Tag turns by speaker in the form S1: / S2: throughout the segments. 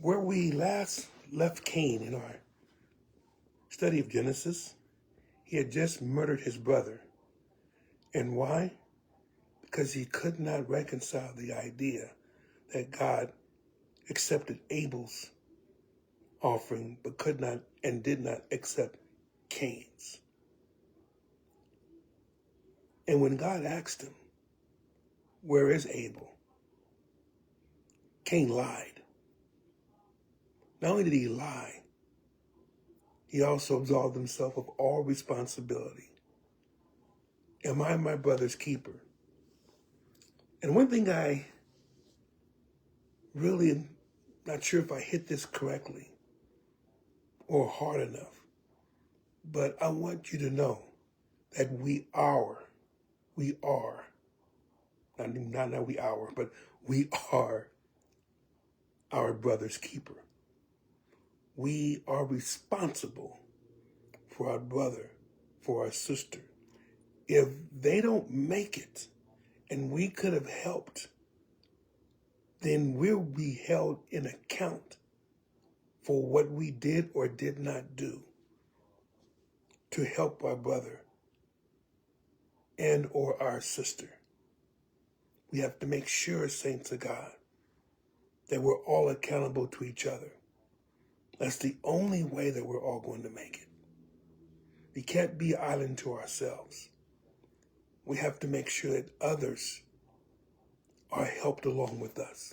S1: Where we last left Cain in our study of Genesis, he had just murdered his brother. And why? Because he could not reconcile the idea that God accepted Abel's offering, but could not and did not accept Cain's. And when God asked him, "Where is Abel?" Cain lied. Not only did he lie, he also absolved himself of all responsibility. Am I my brother's keeper? And one thing I really am not sure if I hit this correctly or hard enough, but I want you to know that we are, but we are our brother's keeper. We are responsible for our brother, for our sister. If they don't make it and we could have helped, then we'll be held in account for what we did or did not do to help our brother and or our sister. We have to make sure, saints of God, that we're all accountable to each other. That's the only way that we're all going to make it. We can't be an island to ourselves. We have to make sure that others are helped along with us.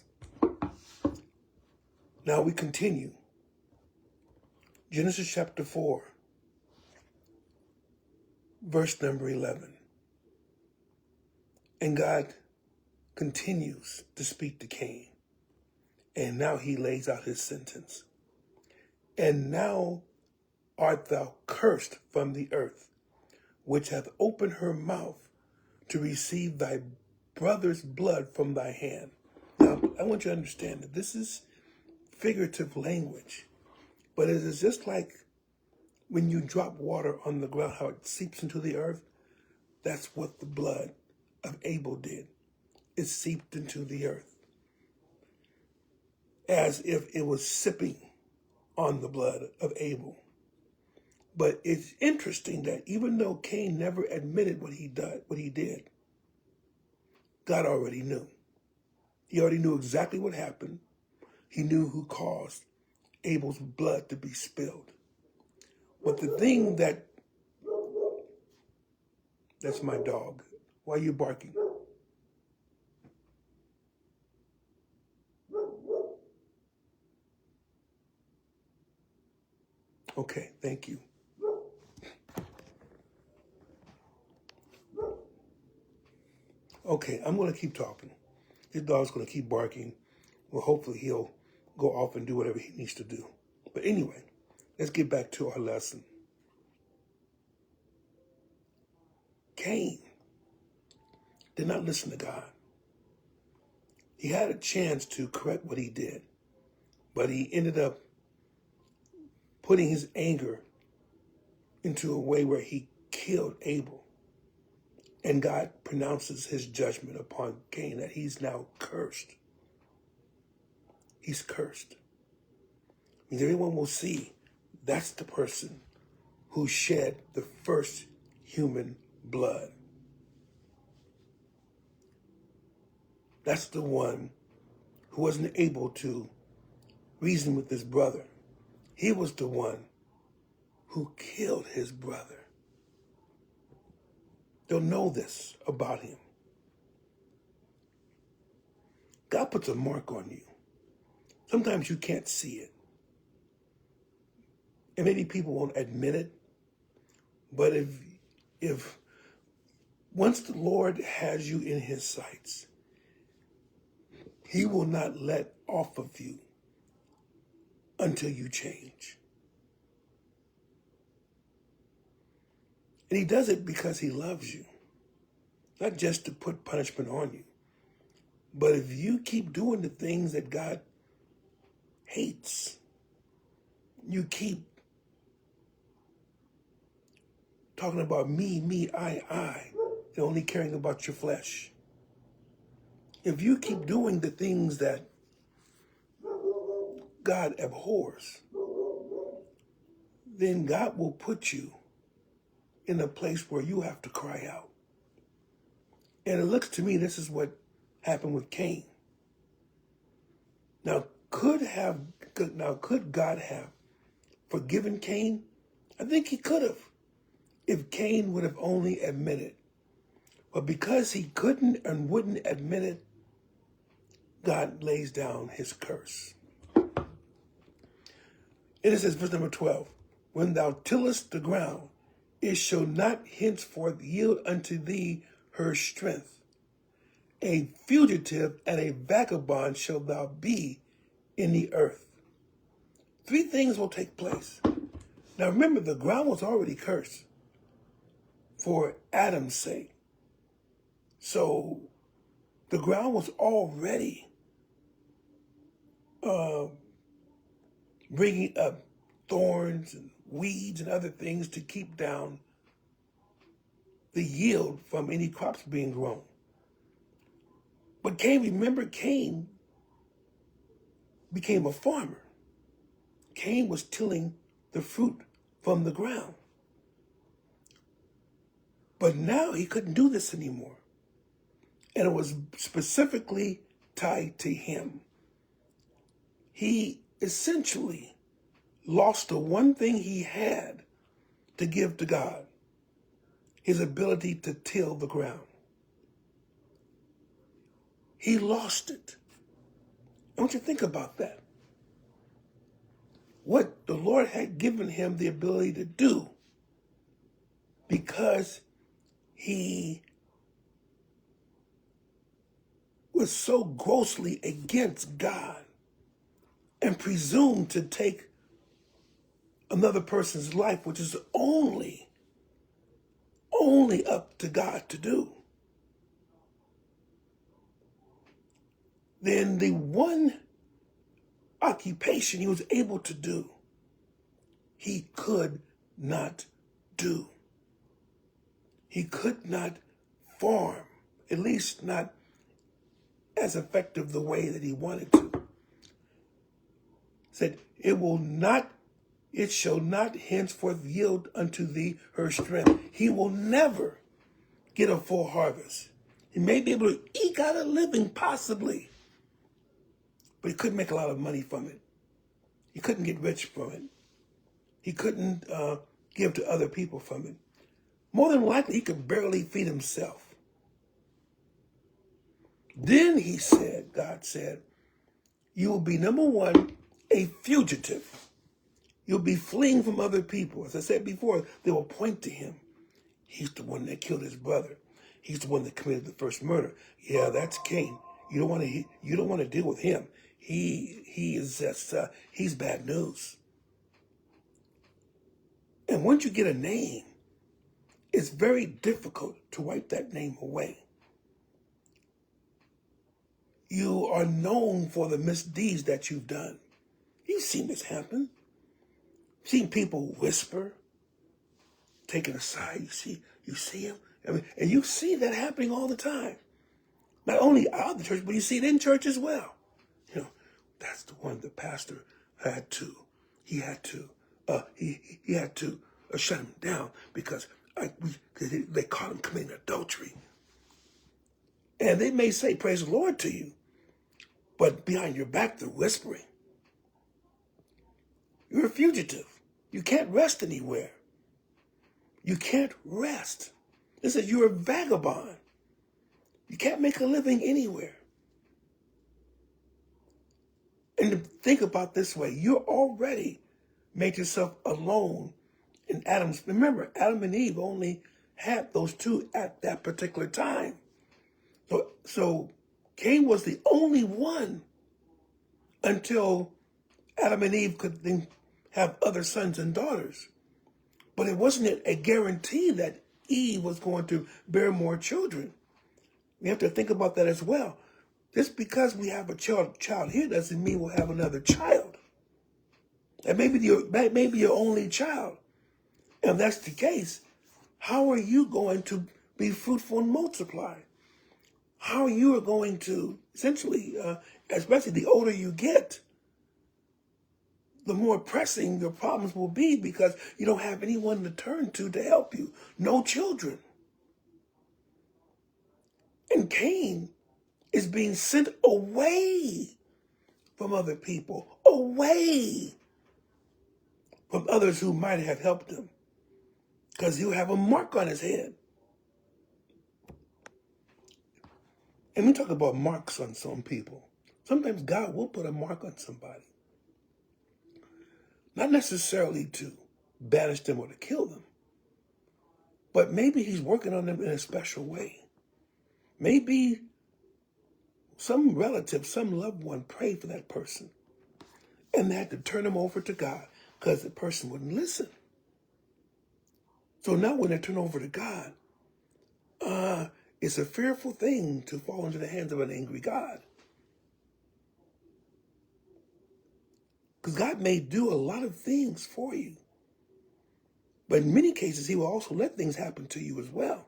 S1: Now we continue. Genesis chapter 4, verse number 11. And God continues to speak to Cain. And now he lays out his sentence. And now art thou cursed from the earth, which hath opened her mouth to receive thy brother's blood from thy hand. Now, I want you to understand that this is figurative language, but it is just like when you drop water on the ground, how it seeps into the earth. That's what the blood of Abel did. It seeped into the earth as if it was sipping on the blood of Abel. But it's interesting that even though Cain never admitted what he did, God already knew. He already knew exactly what happened. He knew who caused Abel's blood to be spilled. But the thing that's my dog. Why are you barking? Okay, thank you. Okay, I'm going to keep talking. This dog's going to keep barking. Well, hopefully he'll go off and do whatever he needs to do. But anyway, let's get back to our lesson. Cain did not listen to God. He had a chance to correct what he did, but he ended up putting his anger into a way where he killed Abel. And God pronounces his judgment upon Cain that he's now cursed. He's cursed. Means everyone will see that's the person who shed the first human blood. That's the one who wasn't able to reason with his brother. He was the one who killed his brother. They'll know this about him. God puts a mark on you. Sometimes you can't see it. And maybe people won't admit it. But if once the Lord has you in his sights, he will not let off of you until you change. And he does it because he loves you. Not just to put punishment on you. But if you keep doing the things that God hates, you keep talking about me, I, and only caring about your flesh. If you keep doing the things that God abhors, then God will put you in a place where you have to cry out. And it looks to me this is what happened with Cain. Now, could God have forgiven Cain? I think he could have, if Cain would have only admitted. But because he couldn't and wouldn't admit it, God lays down his curse. And it says, verse number 12, when thou tillest the ground, it shall not henceforth yield unto thee her strength. A fugitive and a vagabond shalt thou be in the earth. 3 things will take place. Now remember, the ground was already cursed for Adam's sake. So the ground was already bringing up thorns and weeds and other things to keep down the yield from any crops being grown. But Cain became a farmer. Cain was tilling the fruit from the ground. But now he couldn't do this anymore. And it was specifically tied to him. He essentially lost the one thing he had to give to God, his ability to till the ground. He lost it. I want you to think about that. What the Lord had given him the ability to do, because he was so grossly against God and presumed to take another person's life, which is only up to God to do. Then the one occupation he was able to do, he could not do. He could not farm, at least not as effective the way that he wanted to. Said, it shall not henceforth yield unto thee her strength. He will never get a full harvest. He may be able to eke out a living, possibly, but he couldn't make a lot of money from it. He couldn't get rich from it. He couldn't give to other people from it. More than likely, he could barely feed himself. Then God said, you will be, number one, a fugitive. You'll be fleeing from other people. As I said before, they will point to him. He's the one that killed his brother. He's the one that committed the first murder. Yeah, that's Cain. You don't want to deal with him. He's bad news. And once you get a name, it's very difficult to wipe that name away. You are known for the misdeeds that you've done. You've seen this happen. You've seen people whisper, taken aside. You see them. And you see that happening all the time. Not only out of the church, but you see it in church as well. That's the one the pastor had to shut him down because they caught him committing adultery. And they may say, praise the Lord to you, but behind your back, they're whispering. You're a fugitive. You can't rest anywhere. You can't rest. It says you're a vagabond. You can't make a living anywhere. And to think about this way, you're already made yourself alone in Adam's. Remember, Adam and Eve only had those two at that particular time. So Cain was the only one until Adam and Eve could then have other sons and daughters. But it wasn't a guarantee that Eve was going to bear more children. We have to think about that as well. Just because we have a child here doesn't mean we'll have another child. That may be your only child. And if that's the case, how are you going to be fruitful and multiply? How you are going to, essentially, especially the older you get, the more pressing your problems will be, because you don't have anyone to turn to help you. No children. And Cain is being sent away from other people, away from others who might have helped him, because he'll have a mark on his head. And we talk about marks on some people. Sometimes God will put a mark on somebody. Not necessarily to banish them or to kill them, but maybe he's working on them in a special way. Maybe some relative, some loved one prayed for that person, and they had to turn them over to God because the person wouldn't listen. So now when they turn over to God, it's a fearful thing to fall into the hands of an angry God. Because God may do a lot of things for you, but in many cases, he will also let things happen to you as well.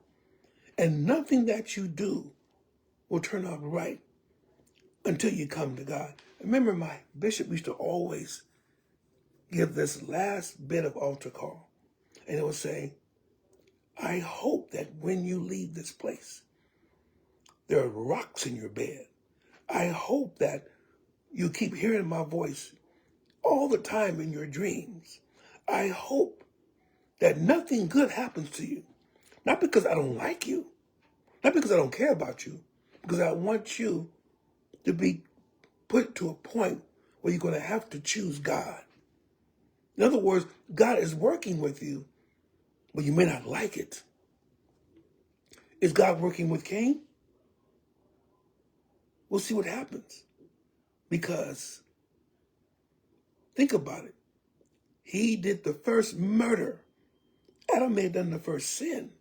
S1: And nothing that you do will turn out right until you come to God. I remember my bishop used to always give this last bit of altar call. And it would say, I hope that when you leave this place, there are rocks in your bed. I hope that you keep hearing my voice all the time in your dreams. I hope that nothing good happens to you. Not because I don't like you, not because I don't care about you, because I want you to be put to a point where you're going to have to choose God. In other words, God is working with you, but you may not like it. Is God working with Cain? We'll see what happens. Because, think about it. He did the first murder. Adam may have done the first sin,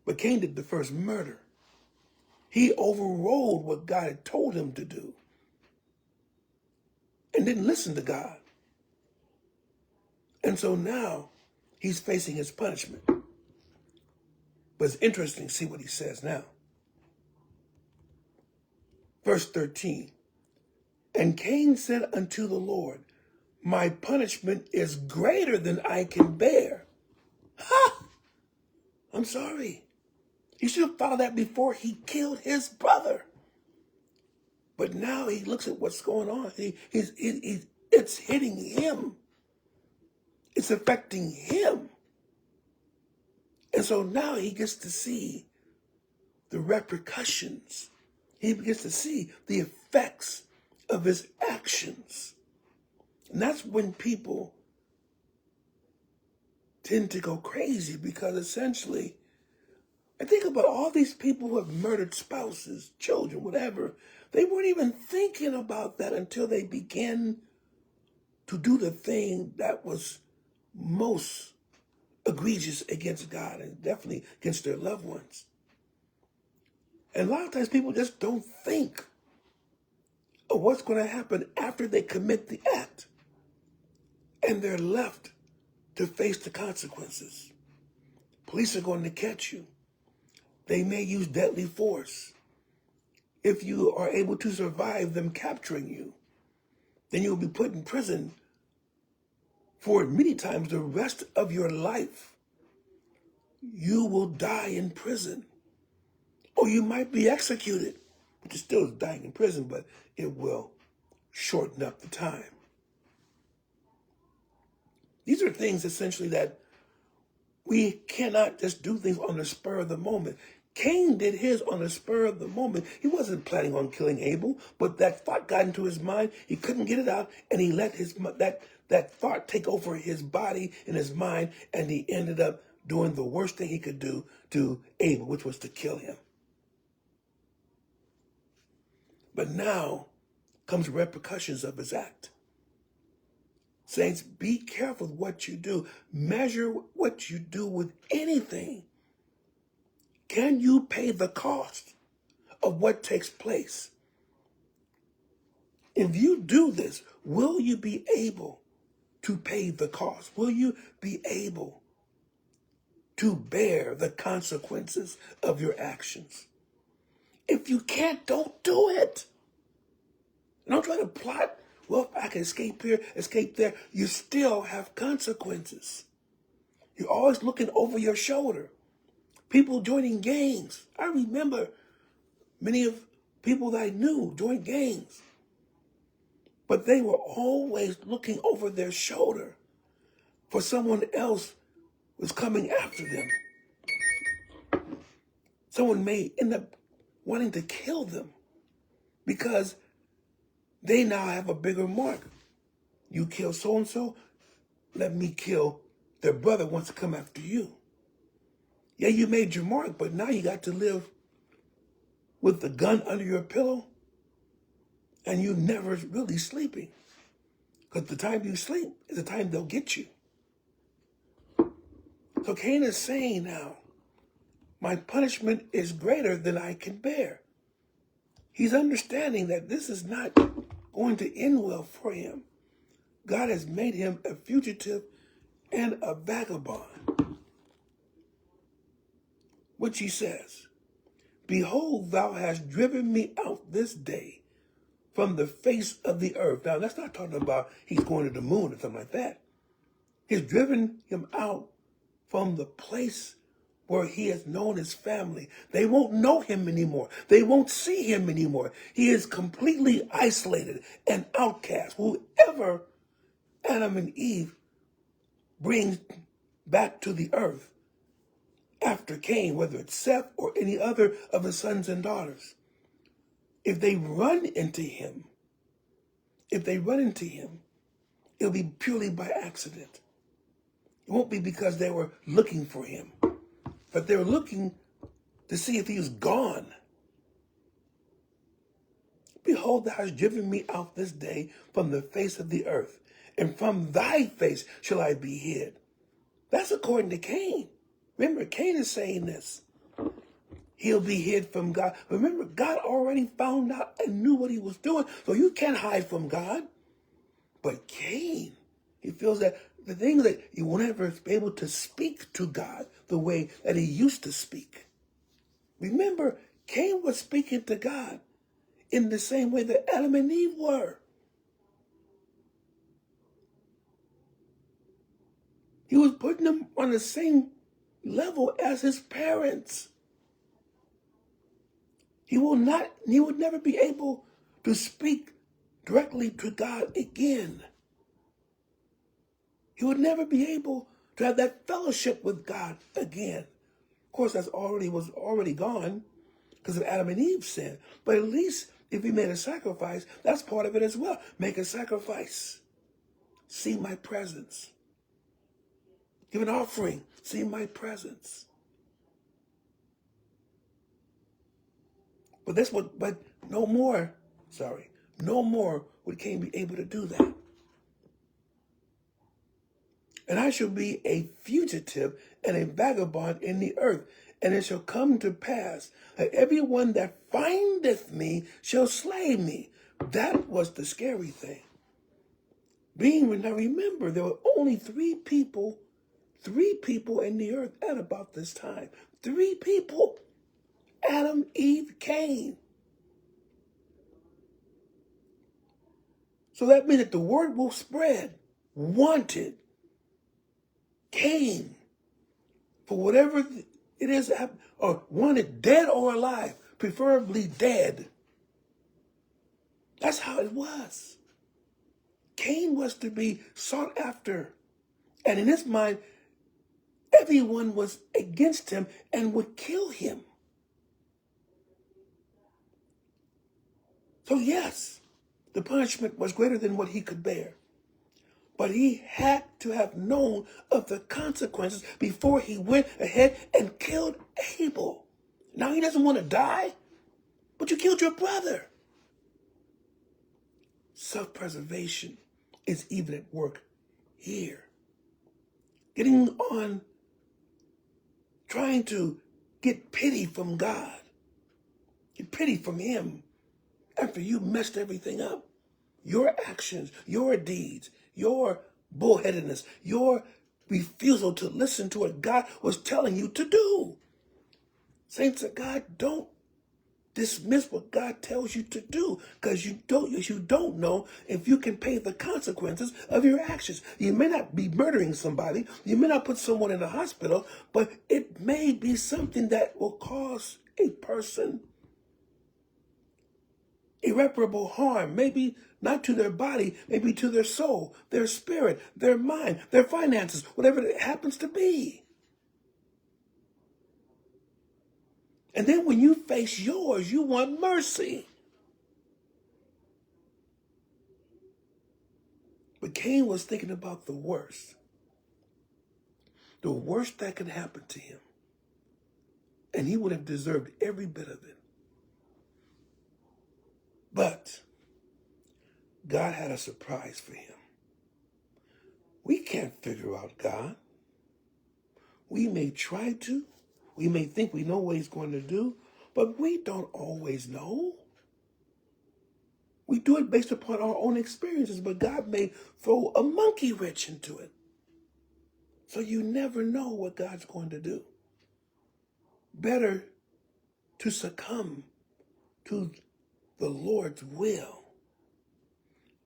S1: but Cain did the first murder. He overrode what God had told him to do and didn't listen to God. And so now he's facing his punishment. But it's interesting to see what he says now. Verse 13. And Cain said unto the Lord, my punishment is greater than I can bear. Ha! I'm sorry. He should have thought of that before he killed his brother. But now he looks at what's going on. It's hitting him. It's affecting him. And so now he gets to see the repercussions. He gets to see the effects of his actions. And that's when people tend to go crazy, because essentially, I think about all these people who have murdered spouses, children, whatever. They weren't even thinking about that until they began to do the thing that was most egregious against God and definitely against their loved ones. And a lot of times people just don't think of what's going to happen after they commit the act. And they're left to face the consequences. Police are going to catch you. They may use deadly force. If you are able to survive them capturing you, then you'll be put in prison for many times the rest of your life. You will die in prison. Or you might be executed, which is still dying in prison, but it will shorten up the time. These are things essentially that we cannot just do things on the spur of the moment. Cain did his on the spur of the moment. He wasn't planning on killing Abel, but that thought got into his mind. He couldn't get it out, and he let that thought take over his body and his mind, and he ended up doing the worst thing he could do to Abel, which was to kill him. But now comes repercussions of his act. Saints, be careful with what you do. Measure what you do with anything. Can you pay the cost of what takes place? If you do this, will you be able to pay the cost? Will you be able to bear the consequences of your actions? If you can't, don't do it. Don't try to plot well, if I can escape here, escape there, you still have consequences. You're always looking over your shoulder. People joining gangs. I remember many of people that I knew joined gangs, but they were always looking over their shoulder for someone else was coming after them. Someone may end up wanting to kill them because they now have a bigger mark. You kill so-and-so, let me kill their brother wants to come after you. Yeah, you made your mark, but now you got to live with the gun under your pillow and you never really sleeping. Because the time you sleep is the time they'll get you. So Cain is saying now, my punishment is greater than I can bear. He's understanding that this is not going to end well for him. God has made him a fugitive and a vagabond. Which he says, behold, thou hast driven me out this day from the face of the earth. Now, that's not talking about he's going to the moon or something like that. He's driven him out from the place where he has known his family. They won't know him anymore. They won't see him anymore. He is completely isolated and outcast. Whoever Adam and Eve brings back to the earth after Cain, whether it's Seth or any other of his sons and daughters, if they run into him, it'll be purely by accident. It won't be because they were looking for him, but they were looking to see if he was gone. Behold, thou hast driven me out this day from the face of the earth, and from thy face shall I be hid. That's according to Cain. Remember, Cain is saying this. He'll be hid from God. Remember, God already found out and knew what he was doing, so you can't hide from God. But Cain, he feels that the things that he will never be able to speak to God the way that he used to speak. Remember, Cain was speaking to God in the same way that Adam and Eve were. He was putting them on the same level as his parents. He would never be able to speak directly to God again. He would never be able to have that fellowship with God again. Of course, was already gone because of Adam and Eve's sin. But at least if he made a sacrifice, that's part of it as well. Make a sacrifice. See my presence. Give an offering. See my presence. But no more would Cain be able to do that. And I shall be a fugitive and a vagabond in the earth. And it shall come to pass that everyone that findeth me shall slay me. That was the scary thing. Now remember, there were only three people in the earth at about this time. 3 people. Adam, Eve, Cain. So that means that the word will spread. Wanted. Cain. For whatever it is, or wanted dead or alive. Preferably dead. That's how it was. Cain was to be sought after. And in his mind, everyone was against him and would kill him. So yes, the punishment was greater than what he could bear. But he had to have known of the consequences before he went ahead and killed Abel. Now he doesn't want to die, but you killed your brother. Self-preservation is even at work here. Getting on, trying to get pity from God. Get pity from him after you messed everything up. Your actions, your deeds, your bullheadedness, your refusal to listen to what God was telling you to do. Saints of God, don't dismiss what God tells you to do because you don't know if you can pay the consequences of your actions. You may not be murdering somebody. You may not put someone in the hospital, but it may be something that will cause a person irreparable harm, maybe not to their body, maybe to their soul, their spirit, their mind, their finances, whatever it happens to be. And then when you face yours, you want mercy. But Cain was thinking about the worst that could happen to him. And he would have deserved every bit of it. But God had a surprise for him. We can't figure out God. We may try to. We may think we know what he's going to do, but we don't always know. We do it based upon our own experiences, but God may throw a monkey wrench into it. So you never know what God's going to do. Better to succumb to the Lord's will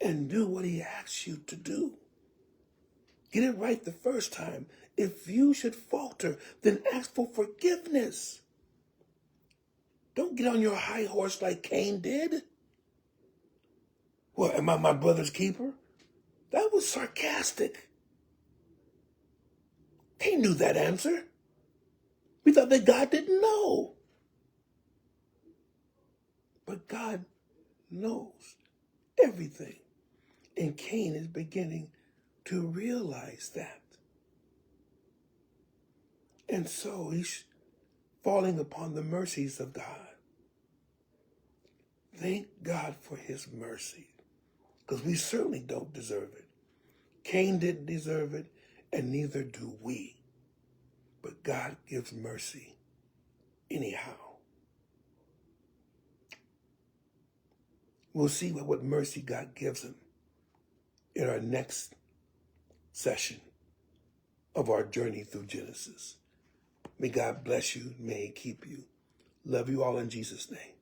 S1: and do what he asks you to do. Get it right the first time. If you should falter, then ask for forgiveness. Don't get on your high horse like Cain did. Well, am I my brother's keeper? That was sarcastic. Cain knew that answer. We thought that God didn't know. But God knows everything. And Cain is beginning to realize that. And so he's falling upon the mercies of God. Thank God for his mercy, because we certainly don't deserve it. Cain didn't deserve it, and neither do we. But God gives mercy anyhow. We'll see what mercy God gives him in our next session of our journey through Genesis. May God bless you. May he keep you. Love you all in Jesus' name.